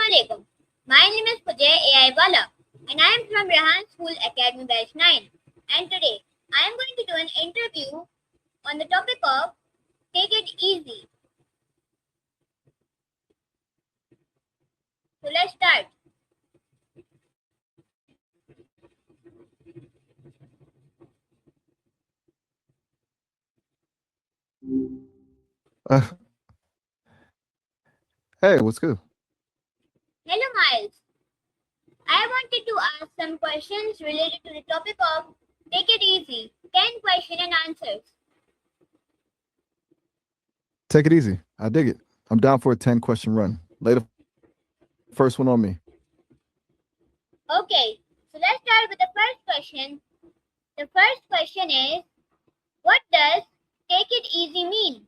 Assalamualaikum. My name is Fujai AI Wala and I am from Rehan School Academy Batch 9. And today I am going to do an interview on the topic of Take It Easy. So let's start. Uh, hey, what's good? Hello Miles. I wanted to ask some questions related to the topic of Take It Easy. 10 question and answers. Take it easy. I dig it. I'm down for a 10-question run. Lay the first one on me. Okay, so let's start with the first question. The first question is, what does Take It Easy mean?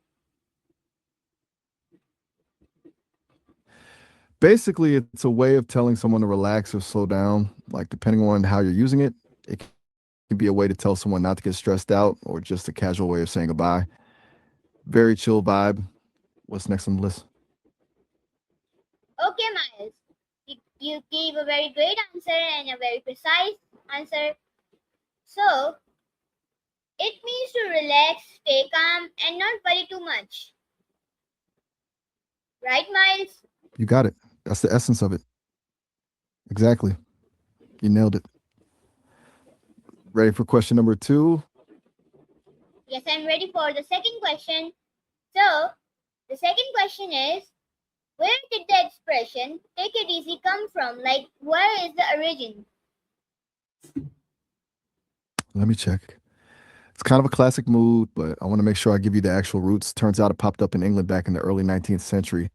Basically, it's a way of telling someone to relax or slow down. Like, depending on how you're using it, it can be a way to tell someone not to get stressed out or just a casual way of saying goodbye. Very chill vibe. What's next on the list? Okay, Miles. You gave a very great answer and a very precise answer. So, it means to relax, stay calm, and not worry too much. Right, Miles? You got it. That's the essence of it. Exactly. You nailed it. Ready for question number 2? Yes, I'm ready for the second question. So, the second question is, where did the expression take it easy come from? Like, where is the origin? Let me check. It's kind of a classic mood, but I want to make sure I give you the actual roots. Turns out it popped up in England back in the early 19th century.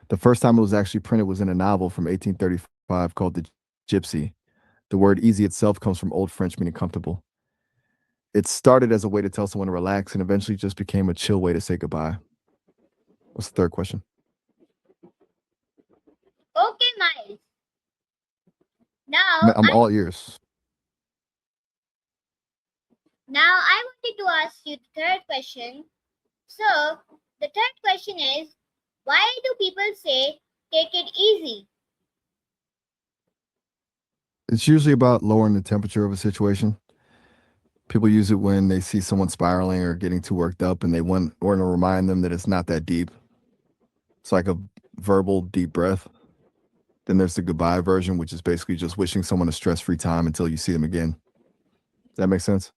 The first time it was actually printed was in a novel from 1835 called The Gypsy. The word easy itself comes from Old French meaning comfortable. It started as a way to tell someone to relax and eventually just became a chill way to say goodbye. What's the third question? Okay, Miles. Now, I'm all ears. I wanted to ask you the third question. So, the third question is, why do people say take it easy? It's usually about lowering the temperature of a situation. People use it when they see someone spiraling or getting too worked up and they want to remind them that it's not that deep. It's like a verbal deep breath. Then there's the goodbye version, which is basically just wishing someone a stress-free time until you see them again. Does that make sense?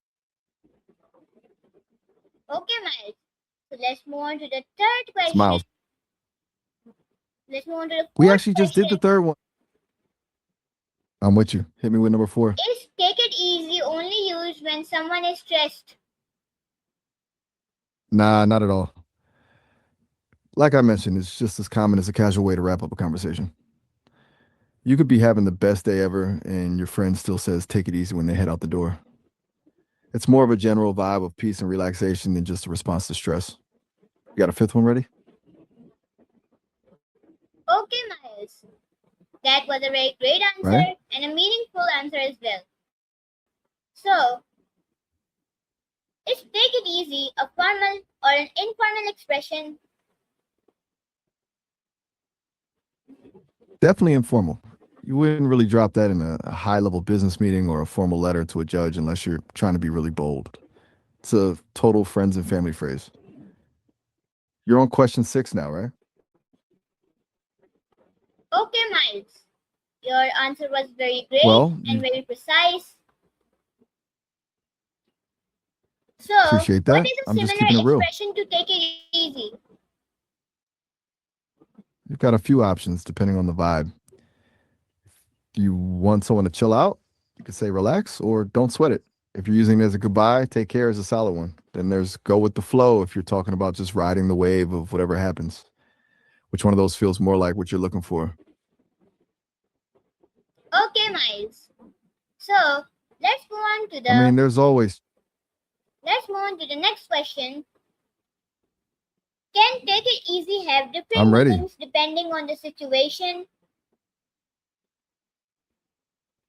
Okay, Miles. So let's move on to the third question. It's Miles. Let's move on to the fourth We actually just did the question. third one. I'm with you. Hit me with number 4. Is take it easy only used when someone is stressed? Nah, not at all. Like I mentioned, it's just as common as a casual way to wrap up a conversation. You could be having the best day ever, and your friend still says take it easy when they head out the door. It's more of a general vibe of peace and relaxation than just a response to stress. You got a fifth one ready? Okay, Miles. That was a very great answer Right? and a meaningful answer as well. So, is take it easy a formal or an informal expression? Definitely informal. You wouldn't really drop that in a high-level business meeting or a formal letter to a judge unless you're trying to be really bold. It's a total friends and family phrase. You're on question 6 now, right? Okay, Miles. Your answer was very great Well, and very precise. So, appreciate what that. is a I'm just similar keeping it real. expression to take it easy? You've got a few options depending on the vibe. If you want someone to chill out, you could say relax or don't sweat it. If you're using it as a goodbye, take care is a solid one. Then there's go with the flow if you're talking about just riding the wave of whatever happens. Which one of those feels more like what you're looking for? Okay, Miles. So, let's move on to the I mean, there's always next question. Can take it easy have different I'm ready. meanings depending on the situation?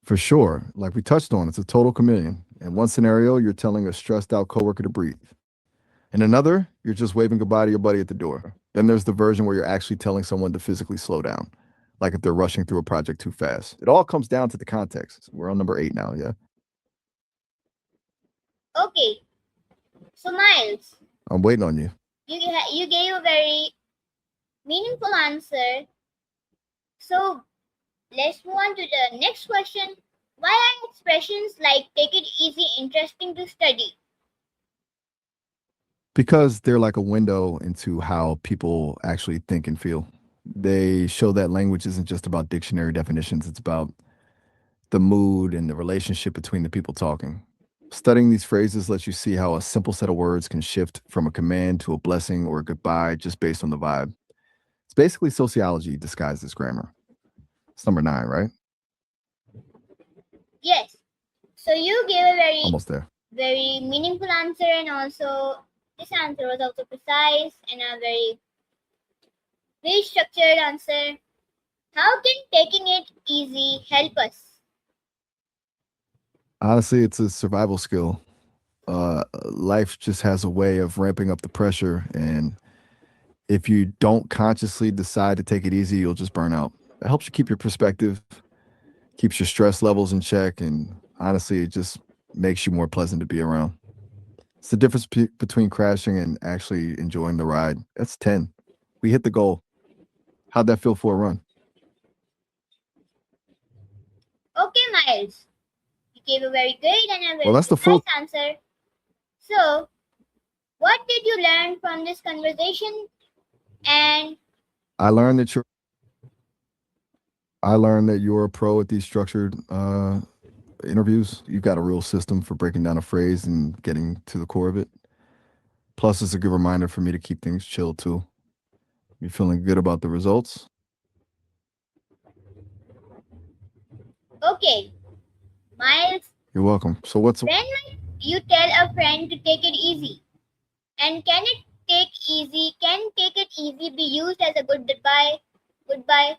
For sure. Like we touched on, it's a total chameleon. In one scenario, you're telling a stressed out coworker to breathe. In another, you're just waving goodbye to your buddy at the door. Then there's the version where you're actually telling someone to physically slow down. like if they're rushing through a project too fast. It all comes down to the context. We're on number 8 now, yeah. Okay, so Miles, I'm waiting on you. you gave a very meaningful answer. So let's move on to the next question. Why are expressions like take it easy interesting to study? Because they're like a window into how people actually think and feel. They show that language isn't just about dictionary definitions, it's about the mood and the relationship between the people talking. Studying these phrases lets you see how a simple set of words can shift from a command to a blessing or a goodbye just based on the vibe. It's basically sociology disguised as grammar. It's number 9, right? Yes. So you gave a Almost there. very meaningful answer, and also this answer was also precise and a very structured answer. How can taking it easy help us? Honestly, it's a survival skill. Life just has a way of ramping up the pressure, and if you don't consciously decide to take it easy, you'll just burn out. It helps you keep your perspective, keeps your stress levels in check, and honestly, it just makes you more pleasant to be around. It's the difference between crashing and actually enjoying the ride. That's 10. We hit the goal. How'd that feel for a run? Okay, Miles, you gave a very great and a Well, very that's the precise full. answer. So, what did you learn from this conversation? And I learned that you're. I learned that you're a pro at these structured interviews. You've got a real system for breaking down a phrase and getting to the core of it. Plus, it's a good reminder for me to keep things chill too. You feeling good about the results? okay, Miles, You're welcome. So what's when might you tell a friend to take it easy? And can take it easy be used as a goodbye? Goodbye.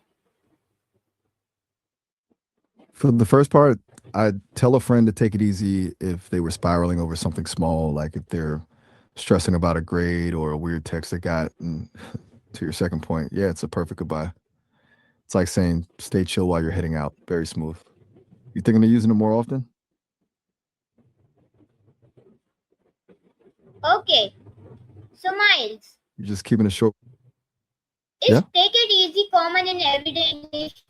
for the first part? I'd tell a friend to take it easy if they were spiraling over something small, like if they're stressing about a grade or a weird text they got. And to your second point, yeah, it's a perfect goodbye. It's like saying stay chill while you're heading out. Very smooth. You thinking of using it more often? Okay, so Miles, You're just keeping it short. is Yeah. take it easy common in everyday English?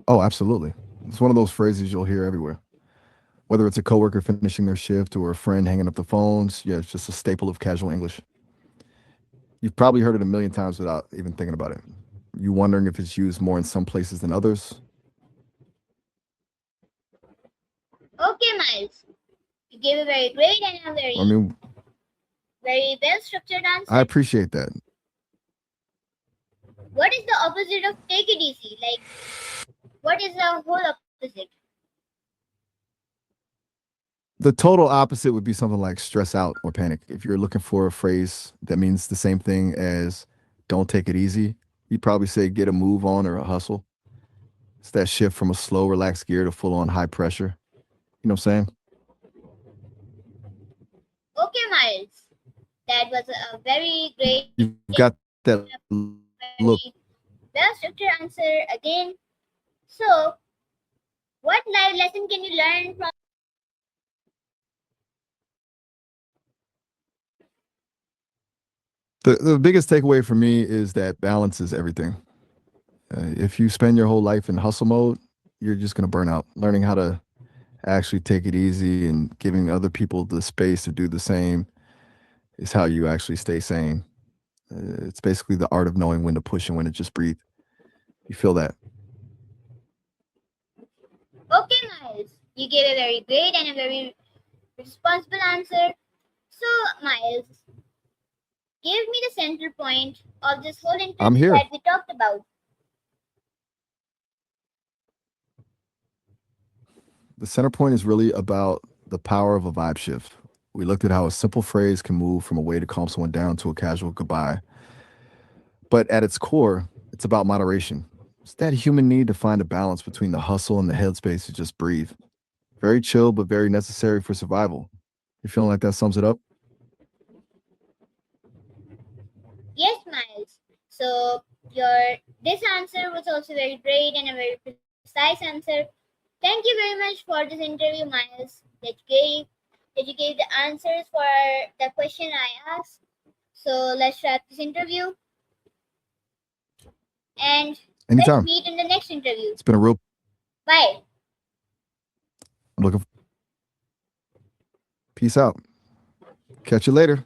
Oh, absolutely. It's one of those phrases you'll hear everywhere. Whether it's a coworker finishing their shift or a friend hanging up the phones, yeah, it's just a staple of casual English. You've probably heard it a million times without even thinking about it. You wondering if it's used more in some places than others? Okay, Miles, you gave a very great and a I mean, very well structured I answer. appreciate that. What is the opposite of take it easy? Like, what is the whole opposite? The total opposite would be something like stress out or panic. If you're looking for a phrase that means the same thing as don't take it easy, you'd probably say get a move on or a hustle. It's that shift from a slow, relaxed gear to full on high pressure. You know what I'm saying? Okay, Miles, that was a very great You've and got that look. very well structured answer again. So, what life lesson can you learn from? The biggest takeaway for me is that balance is everything. If you spend your whole life in hustle mode, you're just going to burn out. Learning how to actually take it easy and giving other people the space to do the same is how you actually stay sane. It's basically the art of knowing when to push and when to just breathe. You feel that? Okay, Miles, you gave a very great and a very responsible answer. So, Miles, give me the central point of this whole I'm interview here. that we talked about. The center point is really about the power of a vibe shift. We looked at how a simple phrase can move from a way to calm someone down to a casual goodbye. But at its core, it's about moderation. It's that human need to find a balance between the hustle and the headspace to just breathe. Very chill, but very necessary for survival. You feeling like that sums it up? Yes, Miles. So your this answer was also very great and a very precise answer. Thank you very much for this interview, Miles, that you gave the answers for the question I asked. So let's wrap this interview and let's Anytime. meet in the next interview. It's been a real. Bye. I'm looking. Peace out. Catch you later.